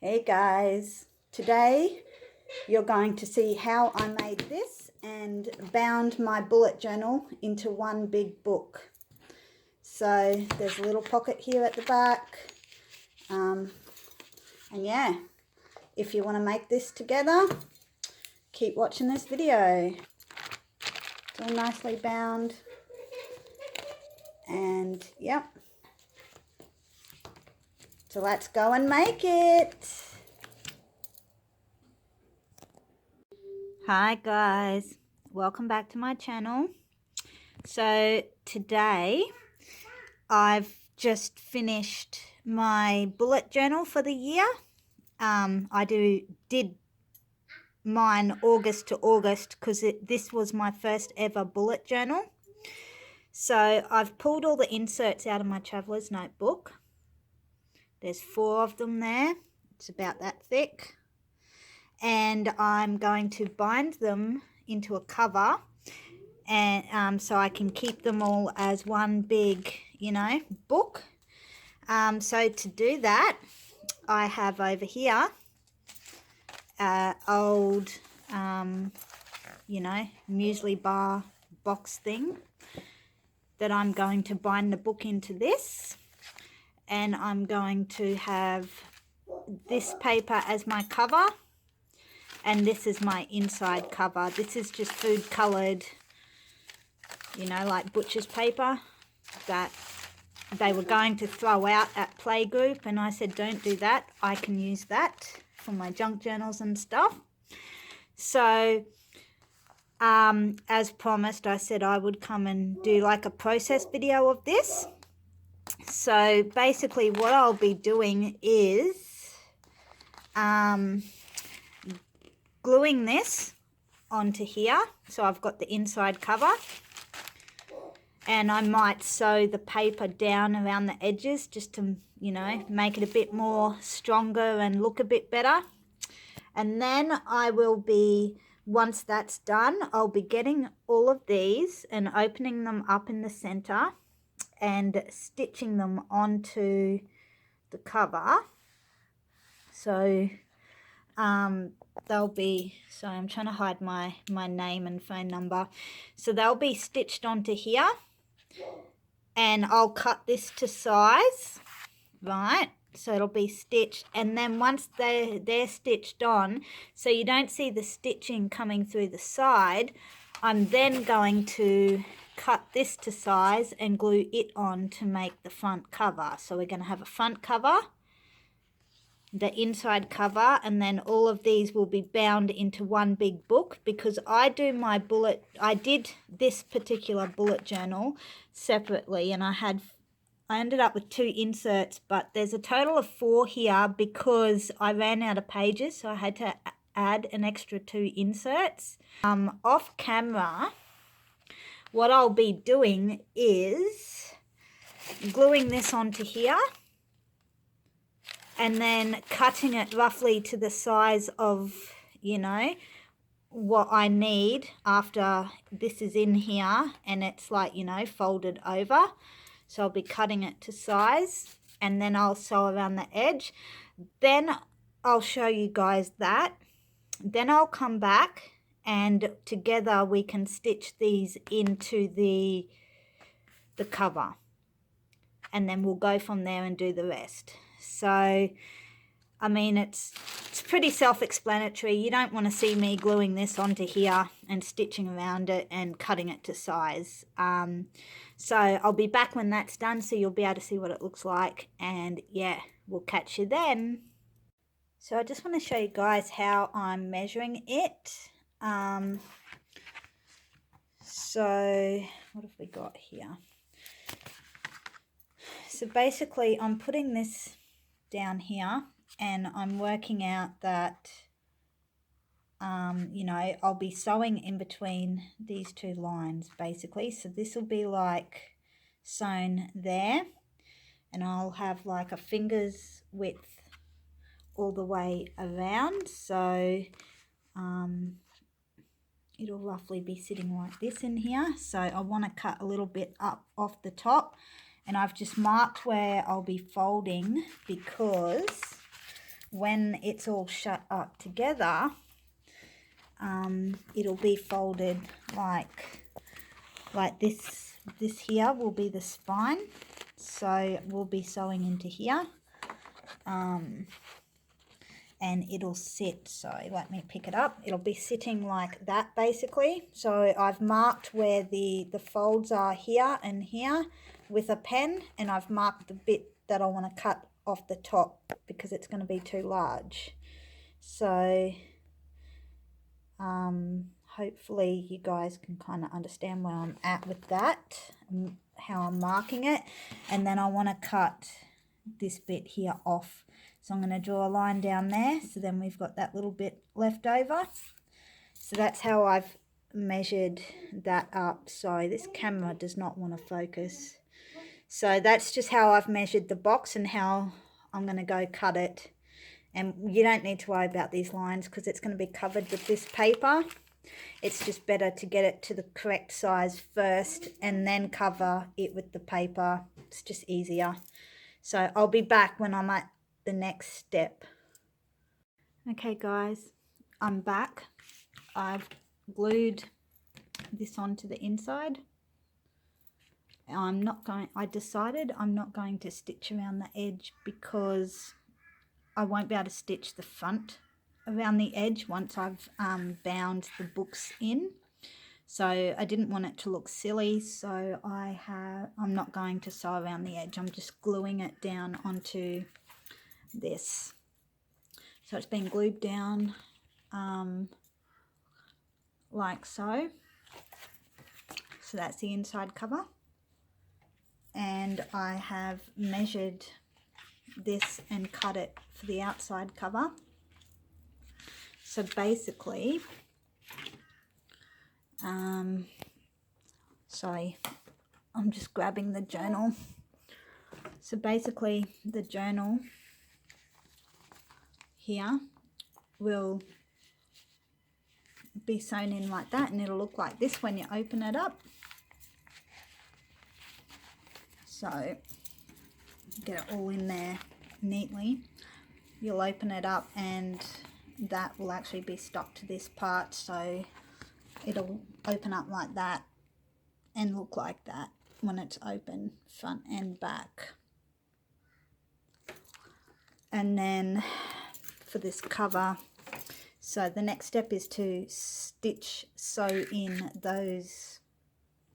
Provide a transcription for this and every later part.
Hey guys, today you're going to see how I made this and bound my bullet journal into one big book. So there's a little pocket here at the back, and yeah, if you want to make this together, keep watching this video. It's all nicely bound, and yep. So let's go and make it. Hi guys, welcome back to my channel. So today I've just finished my bullet journal for the year. I did mine August to August because this was my first ever bullet journal. So I've pulled all the inserts out of my traveler's notebook. There's 4 of them there. It's about that thick. And I'm going to bind them into a cover, and so I can keep them all as one big, book. So to do that, I have over here old, muesli bar box thing that I'm going to bind the book into this. And I'm going to have this paper as my cover, and this is my inside cover. This is just food coloured, like butcher's paper that they were going to throw out at playgroup, and I said don't do that, I can use that for my junk journals and stuff. So as promised, I said I would come and do like a process video of this. So basically what I'll be doing is gluing this onto here. So I've got the inside cover, and I might sew the paper down around the edges just to, make it a bit more stronger and look a bit better. And then I will be, once that's done, I'll be getting all of these and opening them up in the center and stitching them onto the cover. So they'll be, sorry, I'm trying to hide my name and phone number. So they'll be stitched onto here, and I'll cut this to size, right? So it'll be stitched, and then once they're stitched on, so you don't see the stitching coming through the side, I'm then going to cut this to size and glue it on to make the front cover. So we're going to have a front cover, the inside cover, and then all of these will be bound into one big book, because I did this particular bullet journal separately, and I ended up with 2 inserts, but there's a total of 4 here because I ran out of pages, so I had to add an extra 2 inserts. Off camera, what I'll be doing is gluing this onto here and then cutting it roughly to the size of, what I need after this is in here and it's like, folded over. So I'll be cutting it to size, and then I'll sew around the edge. Then I'll show you guys that. Then I'll come back and together we can stitch these into the cover. And then we'll go from there and do the rest. So, I mean, it's pretty self-explanatory. You don't want to see me gluing this onto here and stitching around it and cutting it to size. So I'll be back when that's done, so you'll be able to see what it looks like. And yeah, we'll catch you then. So I just want to show you guys how I'm measuring it. So what have we got here? So basically I'm putting this down here, and I'm working out that, I'll be sewing in between these 2 lines basically. So this will be like sewn there, and I'll have like a finger's width all the way around. So it'll roughly be sitting like this in here. So I want to cut a little bit up off the top, and I've just marked where I'll be folding because when it's all shut up together, it'll be folded like this. This here will be the spine, so we'll be sewing into here, and it'll sit, so let me pick it up. It'll be sitting like that basically. So I've marked where the folds are here and here with a pen, and I've marked the bit that I want to cut off the top because it's going to be too large. So hopefully you guys can kind of understand where I'm at with that, how I'm marking it. And then I want to cut this bit here off, so I'm going to draw a line down there, so then we've got that little bit left over. So that's how I've measured that up. So this camera does not want to focus. So that's just how I've measured the box and how I'm going to go cut it. And you don't need to worry about these lines because it's going to be covered with this paper. It's just better to get it to the correct size first and then cover it with the paper. It's just easier. So I'll be back when I'm at the next step. Okay guys, I'm back. I've glued this onto the inside. I decided I'm not going to stitch around the edge because I won't be able to stitch the front around the edge once I've bound the books in. So I didn't want it to look silly, so I'm not going to sew around the edge. I'm just gluing it down onto this. So it's been glued down like so. So that's the inside cover. And I have measured this and cut it for the outside cover. So basically, sorry, I'm just grabbing the journal. So basically the journal here will be sewn in like that, and it'll look like this when you open it up. So get it all in there neatly. You'll open it up and that will actually be stuck to this part, so it'll open up like that and look like that when it's open, front and back. And then for this cover, so the next step is to sew in those,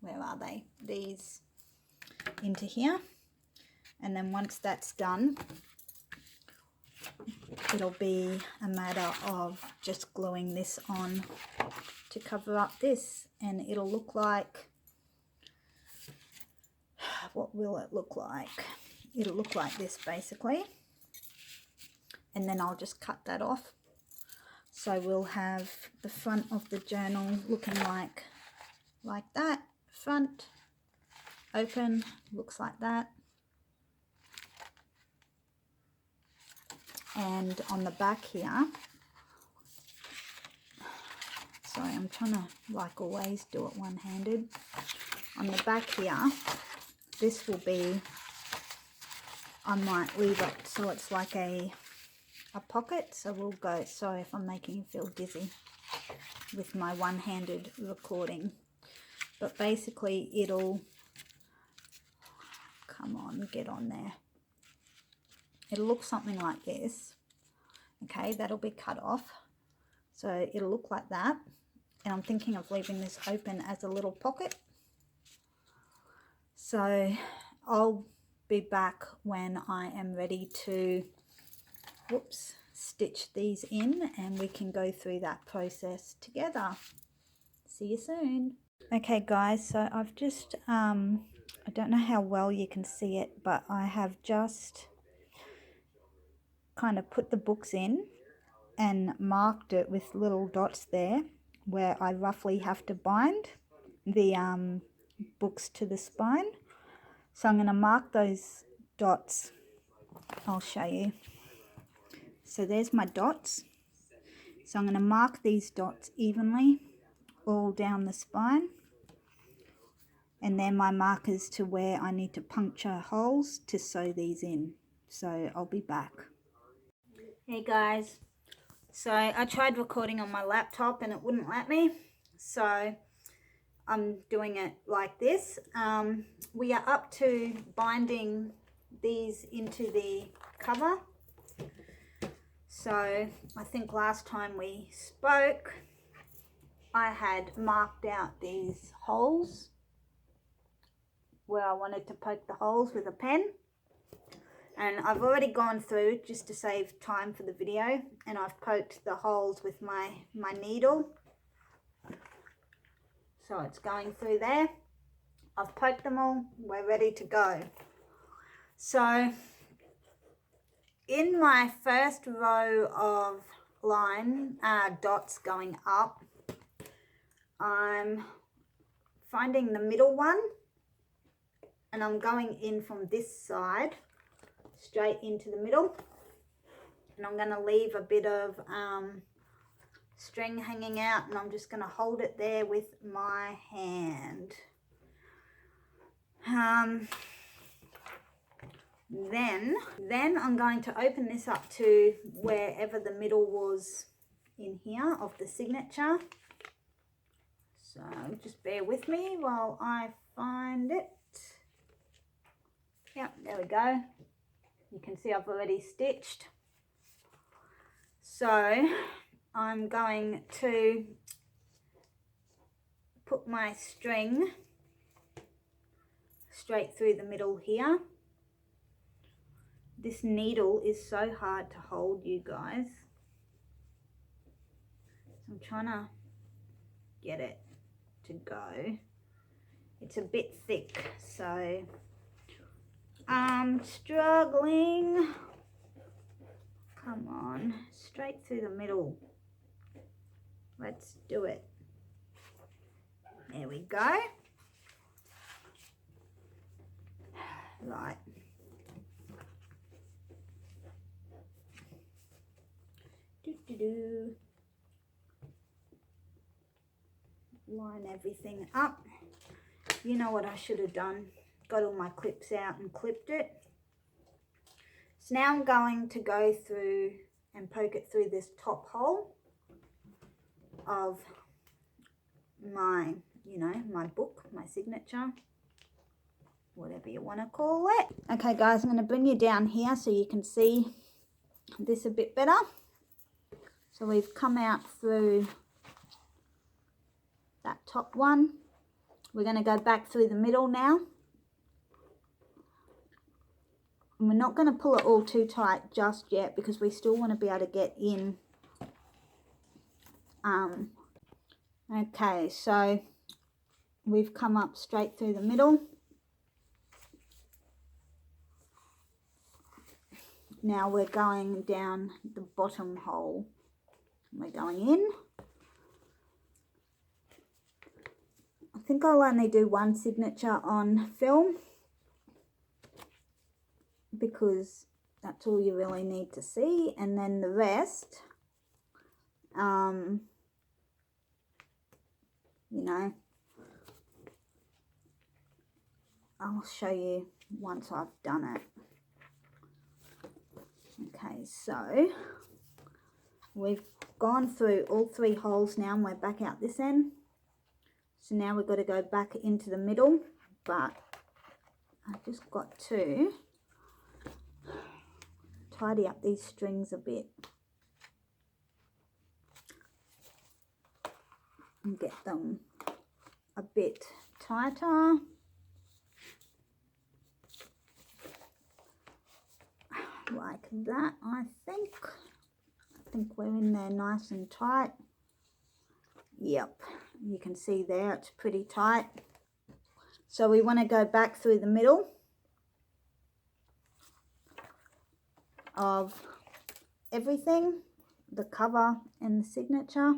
where are they, these into here. And then once that's done, it'll be a matter of just gluing this on to cover up this, and it'll look like, what will it look like? It'll look like this basically, and then I'll just cut that off. So we'll have the front of the journal looking like that. Front, open, looks like that. And on the back here, sorry, I'm trying to, like always, do it one-handed. On the back here, this will be, I might leave it so it's like a pocket. So we'll go, sorry if I'm making you feel dizzy with my one-handed recording. But basically it'll, come on, get on there. It'll look something like this. Okay, that'll be cut off. So it'll look like that. And I'm thinking of leaving this open as a little pocket. So I'll be back when I am ready to, whoops, stitch these in, and we can go through that process together. See you soon. Okay guys, so I've just, I don't know how well you can see it, but I have just kind of put the books in and marked it with little dots there where I roughly have to bind the books to the spine. So I'm going to mark those dots. I'll show you. So there's my dots. So I'm going to mark these dots evenly all down the spine, and they're my markers to where I need to puncture holes to sew these in. So I'll be back. Hey guys, so I tried recording on my laptop and it wouldn't let me, so I'm doing it like this. We are up to binding these into the cover. So I think last time we spoke I had marked out these holes where I wanted to poke the holes with a pen. And I've already gone through, just to save time for the video, and I've poked the holes with my needle. So it's going through there. I've poked them all, we're ready to go. So in my first row of dots going up, I'm finding the middle one, and I'm going in from this side straight into the middle, and I'm going to leave a bit of string hanging out, and I'm just going to hold it there with my hand. Then I'm going to open this up to wherever the middle was in here of the signature. So just bear with me while I find it. Yep, there we go. You can see I've already stitched. So I'm going to put my string straight through the middle here. This needle is so hard to hold, you guys. So I'm trying to get it to go. It's a bit thick, so I'm struggling. Come on, straight through the middle. Let's do it. There we go. Right. Line everything up. You know what I should have done? Got all my clips out and clipped it. So now I'm going to go through and poke it through this top hole of my, my book, my signature, whatever you want to call it. Okay guys, I'm going to bring you down here so you can see this a bit better. So we've come out through that top one. We're going to go back through the middle now. And we're not going to pull it all too tight just yet because we still want to be able to get in. Okay, so we've come up straight through the middle. Now we're going down the bottom hole. We're going in. I think I'll only do one signature on film because that's all you really need to see, and then the rest, I'll show you once I've done it. Okay, so we've gone through all three holes now and we're back out this end. So now we've got to go back into the middle, but I've just got to tidy up these strings a bit and get them a bit tighter. Like that, I think we're in there nice and tight. Yep, you can see there it's pretty tight. So we want to go back through the middle of everything, the cover and the signature,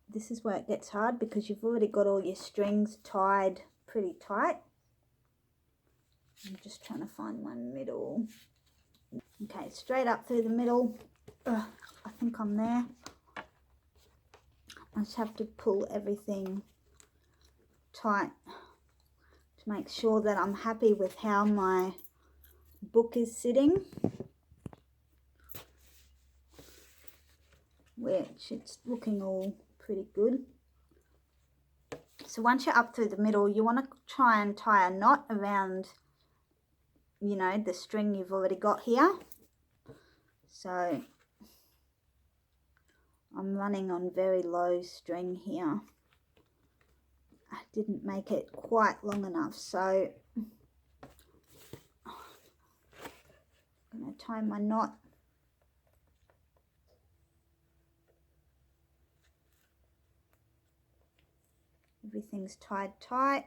this is where it gets hard because you've already got all your strings tied pretty tight. I'm just trying to find my middle. Okay, straight up through the middle. I think I'm there. I just have to pull everything tight to make sure that I'm happy with how my book is sitting, which it's looking all pretty good. So once you're up through the middle, you want to try and tie a knot around, you know, the string you've already got here. So I'm running on very low string here. I didn't make it quite long enough, so I'm going to tie my knot. Everything's tied tight.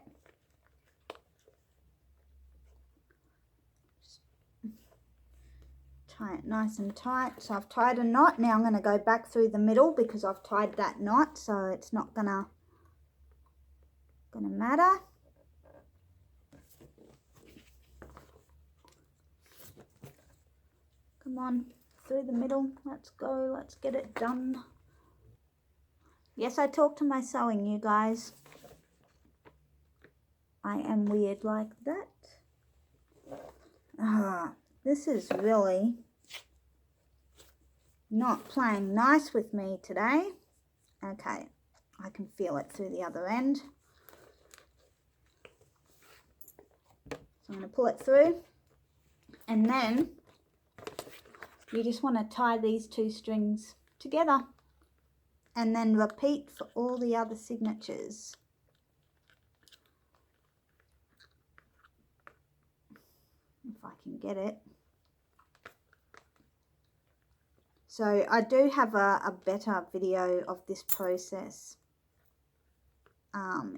Just tie it nice and tight. So I've tied a knot. Now I'm going to go back through the middle because I've tied that knot, so it's not gonna matter. Come on, through the middle. Let's go. Let's get it done. Yes, I talk to my sewing, you guys. I am weird like that. This is really not playing nice with me today. Okay, I can feel it through the other end. So I'm going to pull it through, and then you just want to tie these two strings together and then repeat for all the other signatures. If I can get it. So I do have a better video of this process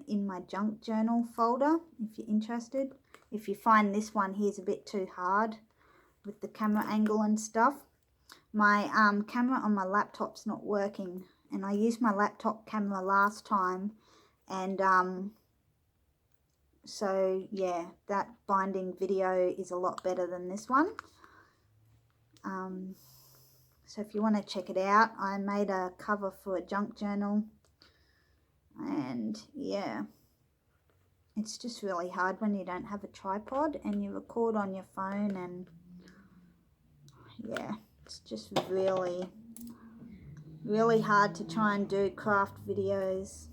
in my junk journal folder if you're interested. If you find this one here's a bit too hard with the camera angle and stuff. My camera on my laptop's not working, and I used my laptop camera last time, and so yeah, that binding video is a lot better than this one. So if you want to check it out, I made a cover for a junk journal, and yeah, it's just really hard when you don't have a tripod and you record on your phone, and yeah, it's just really hard to try and do craft videos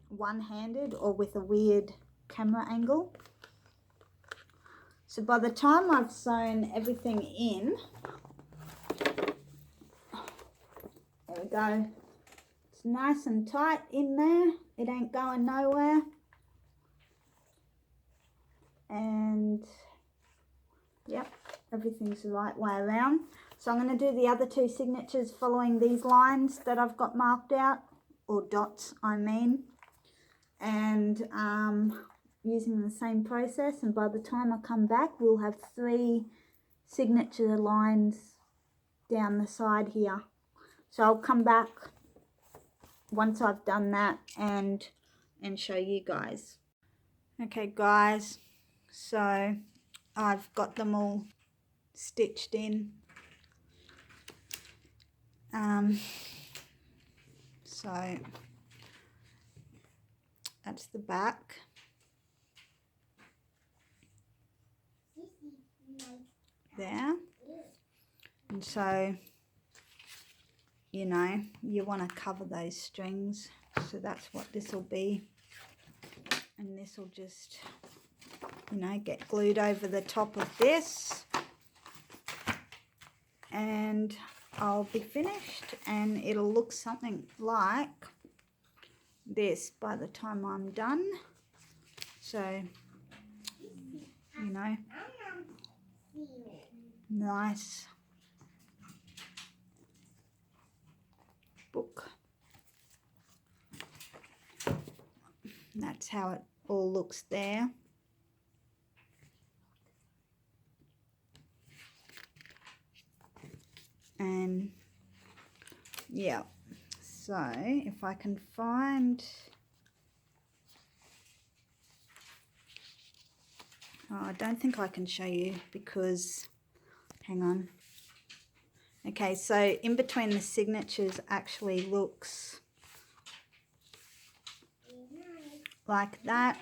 one-handed or with a weird camera angle. So by the time I've sewn everything in, there we go, it's nice and tight in there, it ain't going nowhere, and yep, everything's the right way around. So I'm going to do the other two signatures following these lines that I've got marked out, or dots I mean, and using the same process, and by the time I come back we'll have 3 signature lines down the side here. So I'll come back once I've done that and show you guys. Okay guys, so I've got them all stitched in. So that's the back. There. And so, you know, you want to cover those strings. So that's what this will be. And this will just, you know, get glued over the top of this. And I'll be finished, and it'll look something like this by the time I'm done. So, you know, nice book. That's how it all looks there. And yeah, so if I can find, I don't think I can show you because, hang on. Okay, so in between the signatures actually looks like that.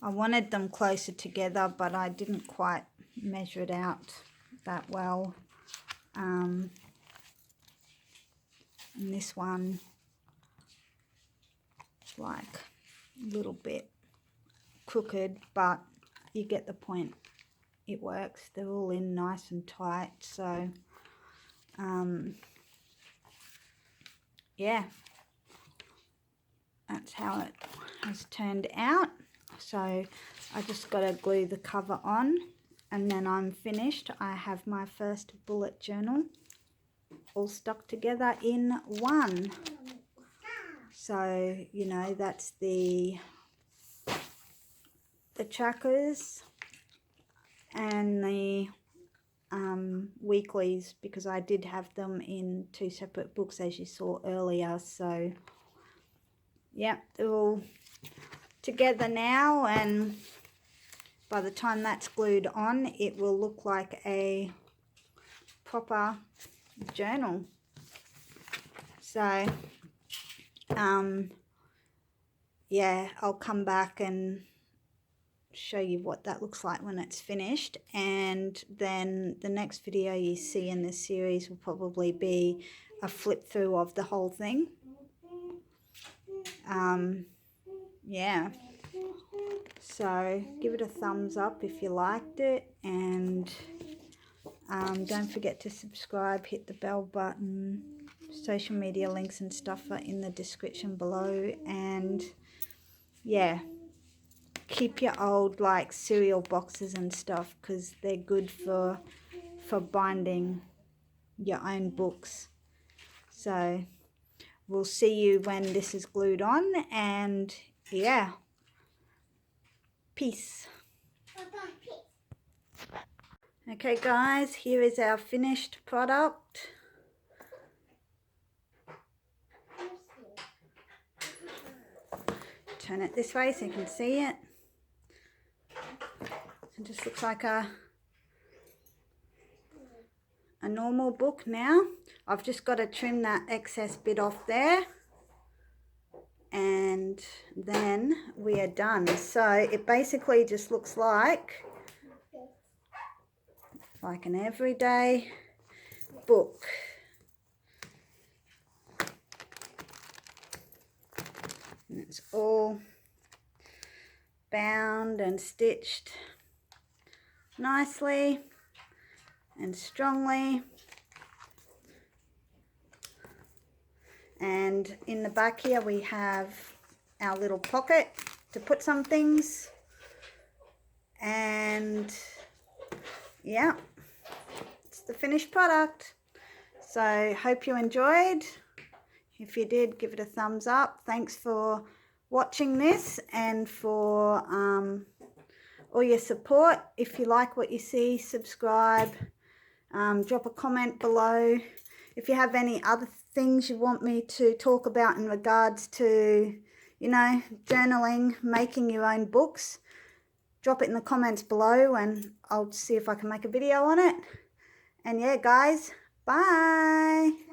I wanted them closer together, but I didn't quite measure it out that well. And this one is like a little bit crooked, but you get the point. It works. They're all in nice and tight. So, yeah, that's how it has turned out. So I just got to glue the cover on, and then I'm finished. I have my first bullet journal all stuck together in one. So, you know, that's the trackers and the weeklies, because I did have them in 2 separate books, as you saw earlier. So yeah, they're all together now, and by the time that's glued on, it will look like a proper journal. So yeah, I'll come back and show you what that looks like when it's finished, and then the next video you see in this series will probably be a flip through of the whole thing. Yeah, so give it a thumbs up if you liked it, and don't forget to subscribe, hit the bell button. Social media links and stuff are in the description below, and yeah, keep your old like cereal boxes and stuff, because they're good for binding your own books. So we'll see you when this is glued on, and yeah, peace. Okay guys, here is our finished product. Turn it this way so you can see it. It just looks like a normal book now. I've just got to trim that excess bit off there, and then we are done. So it basically just looks like an everyday book. And it's all bound and stitched nicely and strongly. And in the back here we have our little pocket to put some things. And yeah, it's the finished product. So hope you enjoyed. If you did, give it a thumbs up. Thanks for watching this and for all your support. If you like what you see, subscribe, drop a comment below. If you have any other things you want me to talk about in regards to, you know, journaling, making your own books, drop it in the comments below and I'll see if I can make a video on it. And yeah guys, bye.